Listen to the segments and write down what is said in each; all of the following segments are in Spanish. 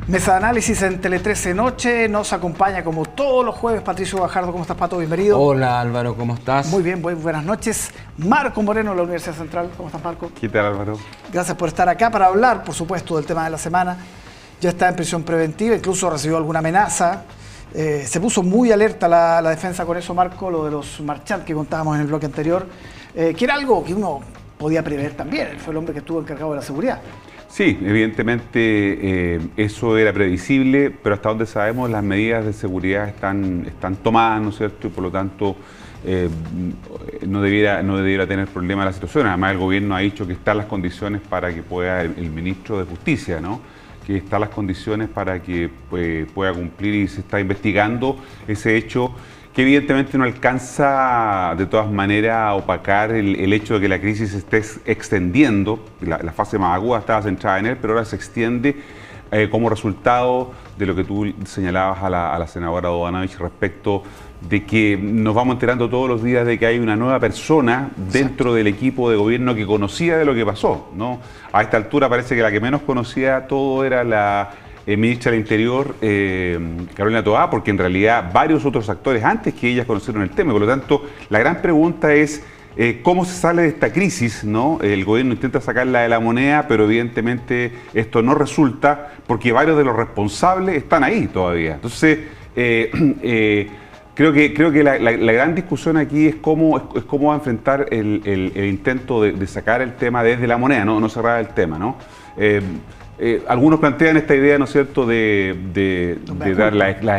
Mesa de análisis en Tele 13 Noche. Nos acompaña como todos los jueves Patricio Gajardo. ¿Cómo estás, Pato? Bienvenido. Hola, Álvaro, ¿cómo estás? Muy bien, buenas noches. Marco Moreno de la Universidad Central. ¿Cómo estás, Marco? ¿Qué tal, Álvaro? Gracias por estar acá para hablar, por supuesto, del tema de la semana. Ya está en prisión preventiva, incluso recibió alguna amenaza. Se puso muy alerta la defensa con eso, Marco, lo de los marchantes que contábamos en el bloque anterior, que era algo que uno podía prever también. Fue el hombre que estuvo encargado de la seguridad. Sí, evidentemente eso era previsible, pero hasta donde sabemos las medidas de seguridad están tomadas, ¿no es cierto? Y por lo tanto no debiera tener problema la situación. Además, el gobierno ha dicho que están las condiciones para que pueda el ministro de Justicia, ¿no? Que están las condiciones para que pueda cumplir, y se está investigando ese hecho que evidentemente no alcanza de todas maneras a opacar el hecho de que la crisis se esté extendiendo. La fase más aguda estaba centrada en él, pero ahora se extiende como resultado de lo que tú señalabas a la senadora Bodanovich respecto de que nos vamos enterando todos los días de que hay una nueva persona dentro del equipo de gobierno que conocía de lo que pasó, ¿no? A esta altura parece que la que menos conocía todo era la ministra del Interior, Carolina Toá, porque en realidad varios otros actores antes que ellas conocieron el tema. Por lo tanto, la gran pregunta es cómo se sale de esta crisis, ¿no? El gobierno intenta sacarla de la moneda, pero evidentemente esto no resulta porque varios de los responsables están ahí todavía. Entonces, creo que la gran discusión aquí es cómo va a enfrentar el intento de sacar el tema desde la moneda, no cerrar el tema, ¿no? Algunos plantean esta idea, ¿no es cierto?, de dar la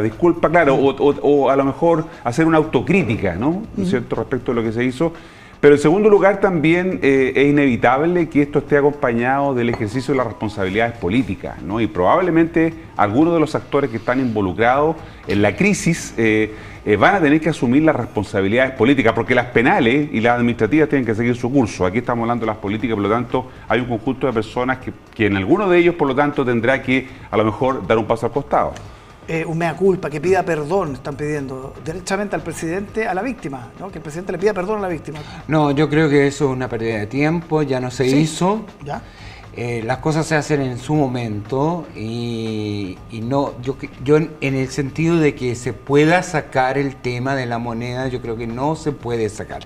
disculpa, claro, o a lo mejor hacer una autocrítica, ¿no es cierto?, respecto a lo que se hizo. Pero en segundo lugar también es inevitable que esto esté acompañado del ejercicio de las responsabilidades políticas, ¿no? Y probablemente algunos de los actores que están involucrados en la crisis van a tener que asumir las responsabilidades políticas, porque las penales y las administrativas tienen que seguir su curso. Aquí estamos hablando de las políticas, por lo tanto hay un conjunto de personas que en alguno de ellos, por lo tanto, tendrá que a lo mejor dar un paso al costado. Un mea culpa, que pida perdón, están pidiendo derechamente al presidente, a la víctima, ¿no? Que el presidente le pida perdón a la víctima. No, yo creo que eso es una pérdida de tiempo, ya no se hizo. ¿Ya? Las cosas se hacen en su momento y no, yo en el sentido de que se pueda sacar el tema de la moneda, yo creo que no se puede sacar.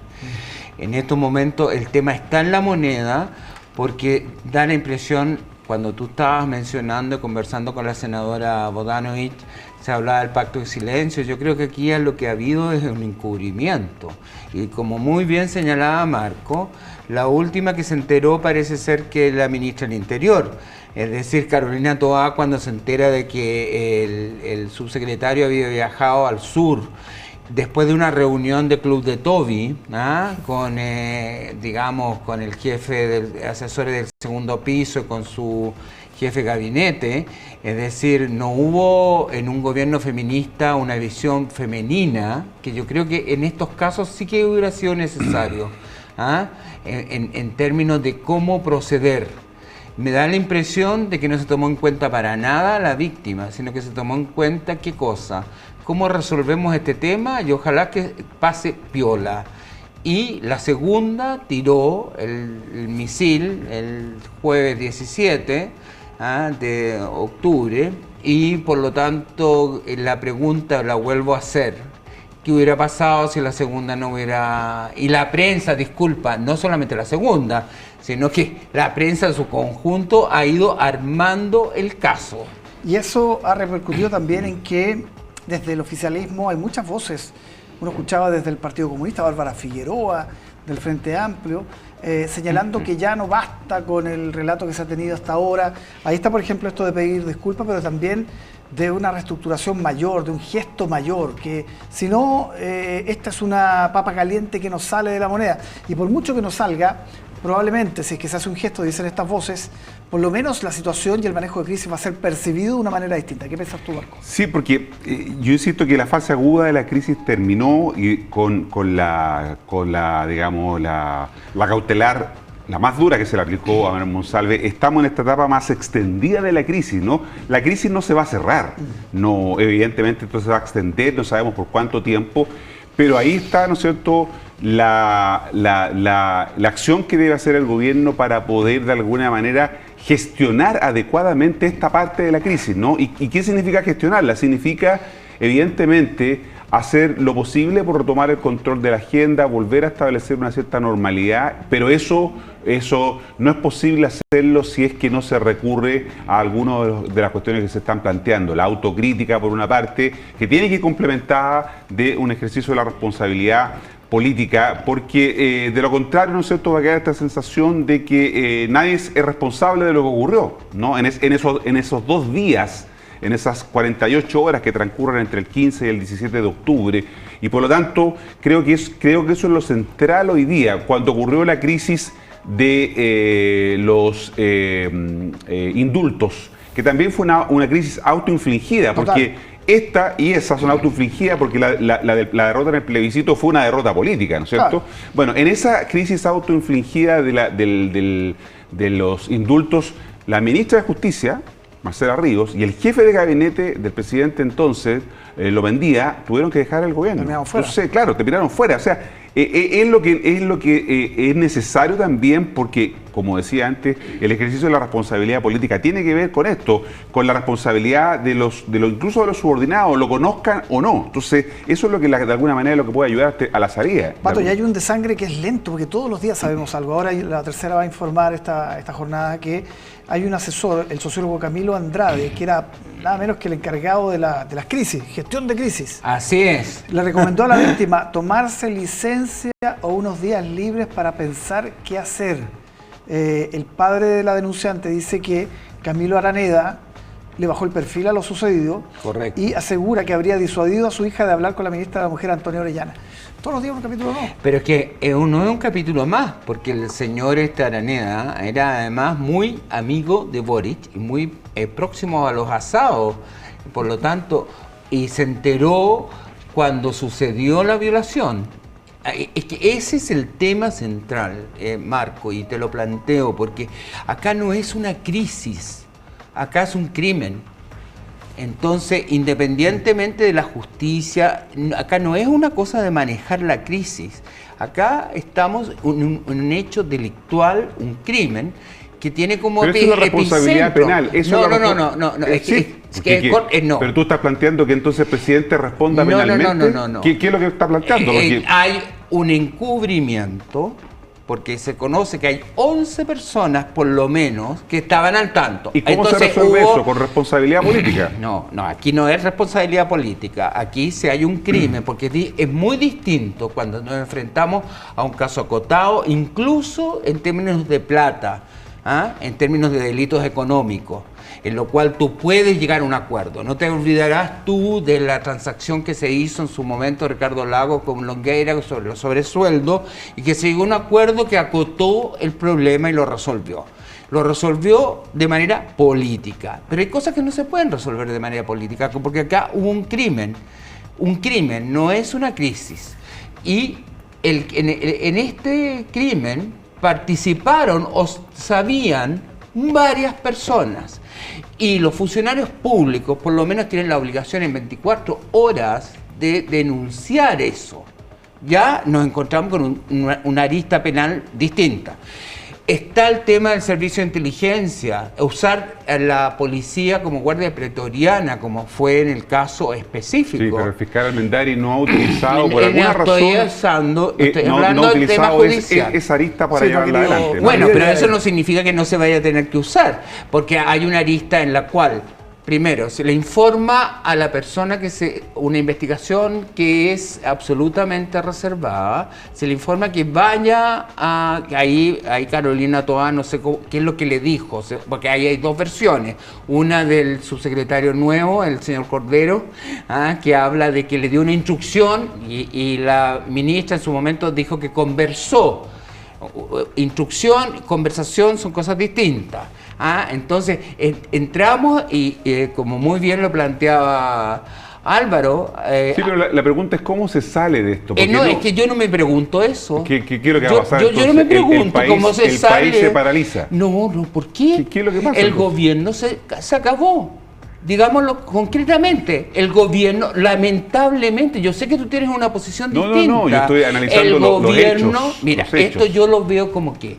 En estos momentos el tema está en la moneda porque da la impresión, cuando tú estabas mencionando y conversando con la senadora Bodanovich, se hablaba del pacto de silencio. Yo creo que aquí lo que ha habido es un encubrimiento. Y como muy bien señalaba Marco, la última que se enteró parece ser que es la ministra del Interior. Es decir, Carolina Toá, cuando se entera de que el subsecretario había viajado al sur, después de una reunión de Club de Toby, con, digamos, con el jefe de asesores del segundo piso y con su jefe de gabinete, es decir, no hubo en un gobierno feminista una visión femenina, que yo creo que en estos casos sí que hubiera sido necesario, en términos de cómo proceder. Me da la impresión de que no se tomó en cuenta para nada a la víctima, sino que se tomó en cuenta qué cosa, cómo resolvemos este tema y ojalá que pase piola. Y la segunda tiró el misil el jueves 17 de octubre y por lo tanto la pregunta la vuelvo a hacer. ¿Qué hubiera pasado si la segunda no hubiera...? Y la prensa, disculpa, no solamente la segunda, sino que la prensa en su conjunto ha ido armando el caso. Y eso ha repercutido también en que desde el oficialismo hay muchas voces. Uno escuchaba desde el Partido Comunista, Bárbara Figueroa, del Frente Amplio, señalando que ya no basta con el relato que se ha tenido hasta ahora. Ahí está, por ejemplo, esto de pedir disculpas, pero también de una reestructuración mayor, de un gesto mayor, que si no, esta es una papa caliente que nos sale de la moneda. Y por mucho que nos salga, probablemente, si es que se hace un gesto, dicen estas voces, por lo menos la situación y el manejo de crisis va a ser percibido de una manera distinta. ¿Qué piensas tú, Marco? Sí, porque yo insisto que la fase aguda de la crisis terminó y con la digamos, la cautelar, la más dura que se le aplicó a Manuel Monsalve. Estamos en esta etapa más extendida de la crisis, ¿no? La crisis no se va a cerrar, no, evidentemente esto se va a extender, no sabemos por cuánto tiempo, pero ahí está, ¿no es cierto?, la acción que debe hacer el gobierno para poder de alguna manera gestionar adecuadamente esta parte de la crisis, ¿no? ¿Y qué significa gestionarla? Significa, evidentemente, hacer lo posible por retomar el control de la agenda, volver a establecer una cierta normalidad, pero eso no es posible hacerlo si es que no se recurre a algunas de las cuestiones que se están planteando. La autocrítica, por una parte, que tiene que ir complementada de un ejercicio de la responsabilidad política, porque de lo contrario, ¿no es cierto?, va a quedar esta sensación de que nadie es responsable de lo que ocurrió, ¿no? En esos 2 días, en esas 48 horas que transcurren entre el 15 y el 17 de octubre, y por lo tanto creo que eso es lo central hoy día, cuando ocurrió la crisis de los indultos, que también fue una crisis autoinfligida, porque esta y esa son autoinfligidas porque la derrota en el plebiscito fue una derrota política, ¿no es cierto? Claro. Bueno, en esa crisis autoinfligida de los indultos, la ministra de Justicia, Marcela Ríos, y el jefe de gabinete del presidente entonces, Lopendía, tuvieron que dejar el gobierno. Terminaron fuera. Entonces, claro, terminaron fuera. O sea, es lo que es necesario también porque, como decía antes, el ejercicio de la responsabilidad política tiene que ver con esto, con la responsabilidad incluso de los subordinados, lo conozcan o no. Entonces, eso es lo que de alguna manera es lo que puede ayudar a la salida. Pato, ya hay un desangre que es lento, porque todos los días sabemos algo. Ahora la tercera va a informar esta jornada que hay un asesor, el sociólogo Camilo Andrade, que era nada menos que el encargado de las crisis, gestión de crisis. Así es. Le recomendó a la víctima tomarse licencia o unos días libres para pensar qué hacer. El padre de la denunciante dice que Camilo Araneda le bajó el perfil a lo sucedido. Correcto. Y asegura que habría disuadido a su hija de hablar con la ministra de la Mujer, Antonia Orellana. Todos los días un capítulo no. Pero es que no es un capítulo más, porque el señor Araneda era además muy amigo de Boric y muy próximo a los asados, por lo tanto, y se enteró cuando sucedió la violación. Es que ese es el tema central, Marco, y te lo planteo, porque acá no es una crisis, acá es un crimen. Entonces, independientemente de la justicia, acá no es una cosa de manejar la crisis. Acá estamos en un hecho delictual, un crimen, que tiene como pero eso es una responsabilidad penal. Eso no. No. Pero tú estás planteando que entonces el presidente responda penalmente. No. ¿Qué es lo que está planteando? Hay un encubrimiento, porque se conoce que hay 11 personas, por lo menos, que estaban al tanto. ¿Y cómo se resuelve eso? ¿Con responsabilidad política? No, aquí no es responsabilidad política. Aquí sí hay un crimen, porque es muy distinto cuando nos enfrentamos a un caso acotado, incluso en términos de plata, en términos de delitos económicos, en lo cual tú puedes llegar a un acuerdo. No te olvidarás tú de la transacción que se hizo en su momento Ricardo Lagos con Longueira sobre los sobresueldos y que se llegó a un acuerdo que acotó el problema y lo resolvió. Lo resolvió de manera política. Pero hay cosas que no se pueden resolver de manera política, porque acá hubo un crimen. Un crimen no es una crisis. Y en este crimen participaron o sabían varias personas. Y los funcionarios públicos por lo menos tienen la obligación en 24 horas de denunciar eso. Ya nos encontramos con una arista penal distinta. Está el tema del servicio de inteligencia, usar a la policía como guardia pretoriana, como fue en el caso específico. Sí, pero el fiscal Almendari no ha utilizado por alguna razón. Estoy hablando del tema judicial. Esa arista para llevarla adelante. ¿No? Bueno, pero eso no significa que no se vaya a tener que usar, porque hay una arista en la cual, primero, se le informa a la persona una investigación que es absolutamente reservada, se le informa que vaya a... Ahí Carolina Toá, no sé qué es lo que le dijo, porque ahí hay dos versiones. Una del subsecretario nuevo, el señor Cordero, que habla de que le dio una instrucción y la ministra en su momento dijo que conversó. Instrucción y conversación son cosas distintas. Entonces entramos y como muy bien lo planteaba Álvaro... sí, pero la pregunta es cómo se sale de esto. No, es que yo no me pregunto eso. ¿Qué es lo que va a pasar? Yo no me pregunto cómo se sale. El país se paraliza. No, ¿por qué? ¿Qué es lo que pasa? El gobierno se acabó. Digámoslo concretamente, el gobierno, lamentablemente, yo sé que tú tienes una posición distinta. No, yo estoy analizando el gobierno, los hechos. Mira, los hechos. esto yo lo veo como que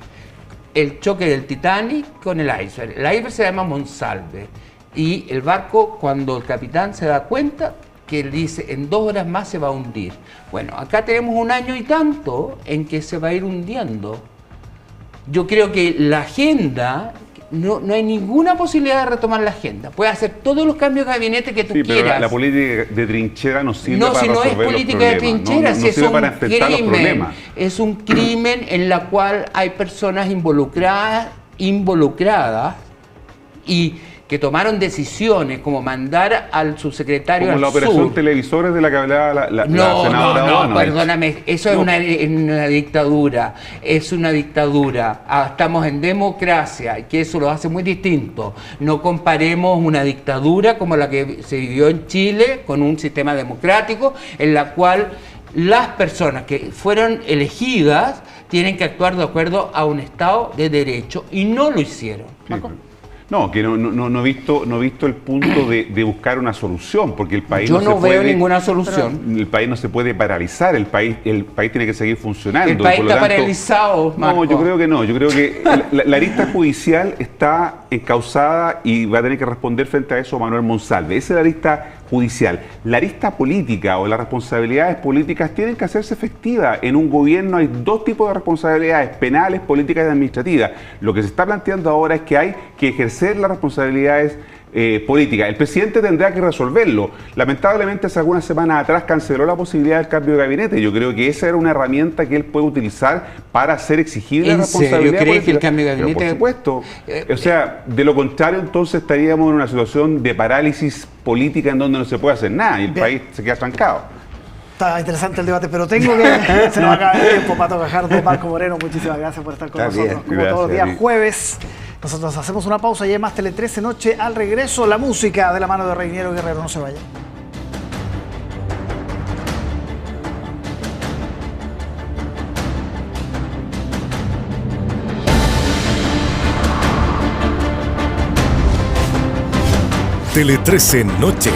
el choque del Titanic con el iceberg. El iceberg se llama Monsalve y el barco, cuando el capitán se da cuenta, que él dice en 2 horas más se va a hundir. Bueno, acá tenemos 1 año y tanto en que se va a ir hundiendo. Yo creo que la agenda, no hay ninguna posibilidad de retomar la agenda. Puedes hacer todos los cambios de gabinete que tú quieras. Pero la política de trinchera no sirve para resolver los problemas. No, si no es política de trinchera, si es un crimen. Es un crimen en la cual hay personas involucradas y que tomaron decisiones como mandar al subsecretario como al la operación sur. televisores de la que hablaba la senadora No, Bono. perdóname, eso no. Es una dictadura, estamos en democracia, que eso lo hace muy distinto. No comparemos una dictadura como la que se vivió en Chile con un sistema democrático en la cual las personas que fueron elegidas tienen que actuar de acuerdo a un Estado de Derecho y no lo hicieron. ¿Marco? No, que no he visto el punto de buscar una solución, porque el país Yo no veo ninguna solución. El país no se puede paralizar, el país tiene que seguir funcionando. El país está paralizado, Marco. No, yo creo que no. Yo creo que la arista judicial está encausada y va a tener que responder frente a eso Manuel Monsalve. Esa es la arista judicial. La arista política o las responsabilidades políticas tienen que hacerse efectivas. En un gobierno hay 2 tipos de responsabilidades, penales, políticas y administrativas. Lo que se está planteando ahora es que hay que ejercer las responsabilidades políticas. El presidente tendrá que resolverlo. Lamentablemente, hace algunas semanas atrás canceló la posibilidad del cambio de gabinete. Yo creo que esa era una herramienta que él puede utilizar para hacer exigible la responsabilidad política. ¿Crees que el cambio de gabinete? Pero por supuesto. O sea, de lo contrario, entonces estaríamos en una situación de parálisis política en donde no se puede hacer nada y el país se queda trancado. Está interesante el debate, pero tengo que... se nos acaba el tiempo, Pato Gajardo, Marco Moreno, muchísimas gracias por estar con nosotros. Como todos los días jueves, nosotros hacemos una pausa y hay más Tele 13 Noche. Al regreso, la música de la mano de Reiniero Guerrero. No se vaya. Tele 13 Noche.